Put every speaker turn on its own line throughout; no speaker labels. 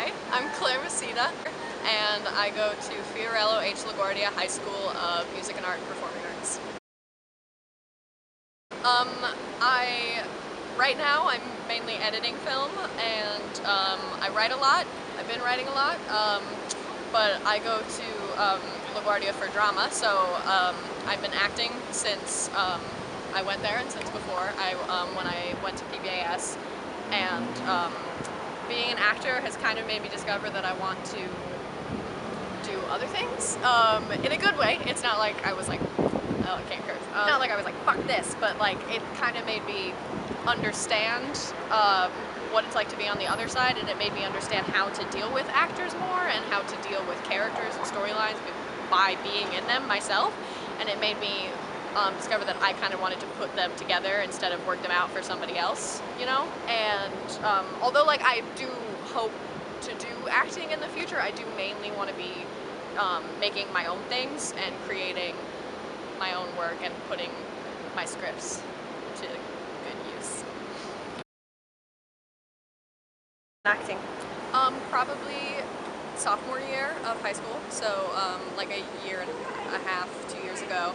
Hi, I'm Claire MACEDA, and I go to Fiorello H. LaGuardia High School of Music and Art and Performing Arts. Right now I'm mainly editing film, and I write a lot. I've been writing a lot, but I go to LaGuardia for drama, so I've been acting since I went there and since before when I went to PBAS, and being an actor has kind of made me discover that I want to do other things in a good way. It's not like I was like, oh, I can't curse. Not like I was like, fuck this, but like it kind of made me understand what it's like to be on the other side, and it made me understand how to deal with actors more and how to deal with characters and storylines by being in them myself. And it made me discover that I kind of wanted to put them together instead of work them out for somebody else, you know? And although like I do hope to do acting in the future, I do mainly want to be making my own things and creating my own work and putting my scripts to good use. Acting. Probably sophomore year of high school, so like a year and a half, 2 years ago,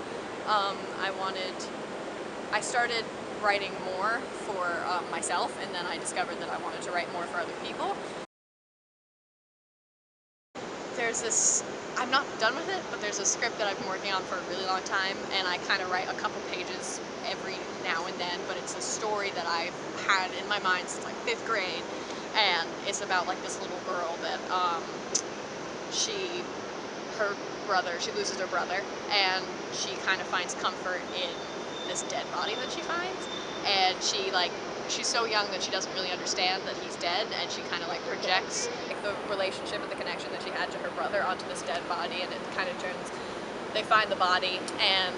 I started writing more for myself, and then I discovered that I wanted to write more for other people. There's this, I'm not done with it, but there's a script that I've been working on for a really long time, and I kind of write a couple pages every now and then, but it's a story that I've had in my mind since like 5th grade, and it's about like this little girl that she loses her brother, and she kind of finds comfort in this dead body that she finds, and she's so young that she doesn't really understand that he's dead, and she kind of like projects like the relationship and the connection that she had to her brother onto this dead body, and it kind of turns, they find the body, and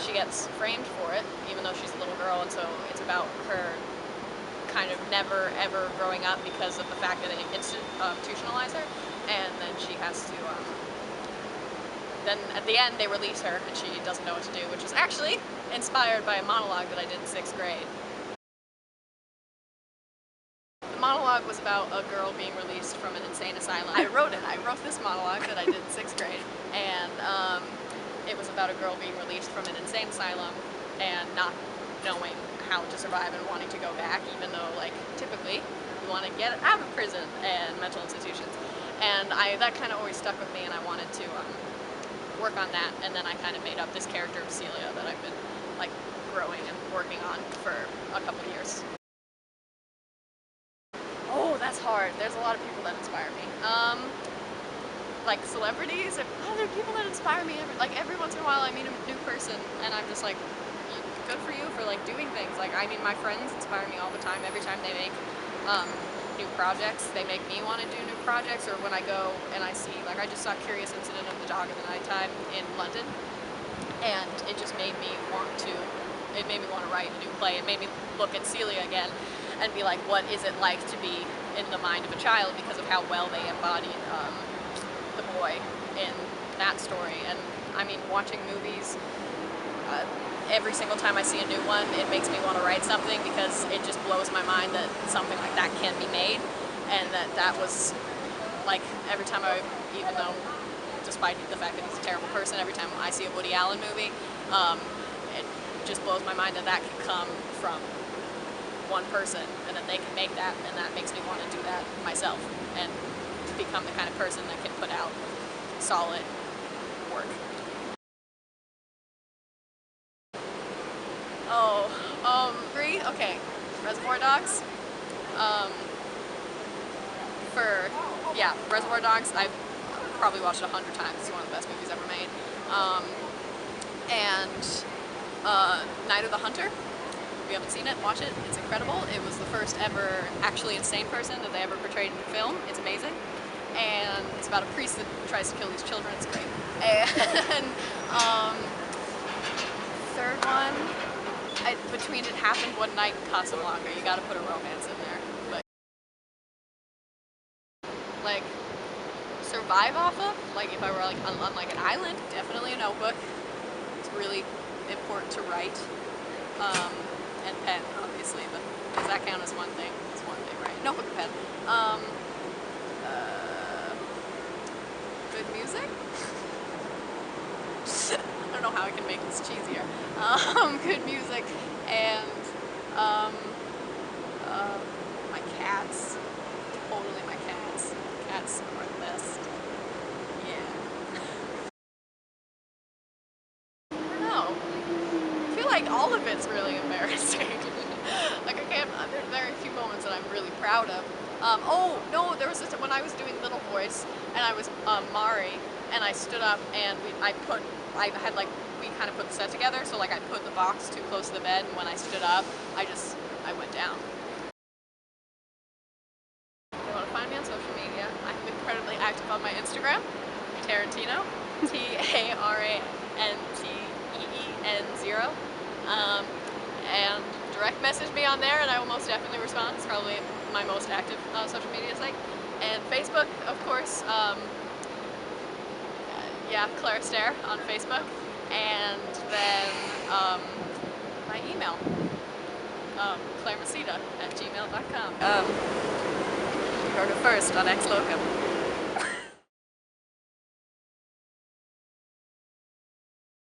she gets framed for it, even though she's a little girl, and so it's about her kind of never ever growing up because of the fact that it institutionalized her, and then she has to then at the end they release her and she doesn't know what to do, which is actually inspired by a monologue that I did in 6th grade. The monologue was about a girl being released from an insane asylum. I wrote this monologue that I did in 6th grade, and it was about a girl being released from an insane asylum and not knowing how to survive and wanting to go back, even though like typically you want to get out of prison and mental institutions. And that kind of always stuck with me, and I wanted to work on that, and then I kind of made up this character of Celia that I've been like growing and working on for a couple years. Oh, that's hard. There's a lot of people that inspire me. Like celebrities, there are people that inspire me. Every once in a while I meet a new person and I'm just like, good for you for like doing things. Like, I mean, my friends inspire me all the time. Every time they make new projects, they make me want to do new projects. Or when I go and I see, like I just saw Curious Incident of the Dog in the Nighttime in London, and it just made me want to write a new play. It made me look at Celia again and be like, what is it like to be in the mind of a child, because of how well they embodied the boy in that story. And I mean, watching movies, every single time I see a new one, it makes me want to write something, because it just blows my mind that something like that can be made, and that was like every time even though, despite the fact that he's a terrible person, every time I see a Woody Allen movie, it just blows my mind that that can come from one person, and that they can make that, and that makes me want to do that myself and become the kind of person that can put out solid work. Okay, Reservoir Dogs. Reservoir Dogs, I've probably watched it 100 times. It's one of the best movies ever made. And Night of the Hunter. If you haven't seen it, watch it. It's incredible. It was the first ever actually insane person that they ever portrayed in film. It's amazing. And it's about a priest that tries to kill these children. It's great. And third one, between It Happened One Night and Casablanca, you gotta put a romance in there. But like, survive off of, like if I were like on like an island, definitely a notebook. It's really important to write. And pen, obviously, but does that count as one thing? It's one thing, right? Notebook and pen. good music. I don't know how I can make this cheesier. Good music and my cats. Totally my cats. Cats are the best. Yeah. I don't know. I feel like all of it's really embarrassing. Like I can't, there's very few moments that I'm really proud of. Oh no, there was this when I was doing Little Voice and I was Mari and I stood up and I had like, we kind of put the set together, so like I put the box too close to the bed and when I stood up, I went down. If you want to find me on social media, I'm incredibly active on my Instagram, Tarantino, TARANTEEN0. And direct message me on there and I will most definitely respond. It's probably my most active social media site. And Facebook, of course, yeah, Claire Stare on Facebook. And then my email, ClareMACEDA@gmail.com. You heard it first on LOCUM.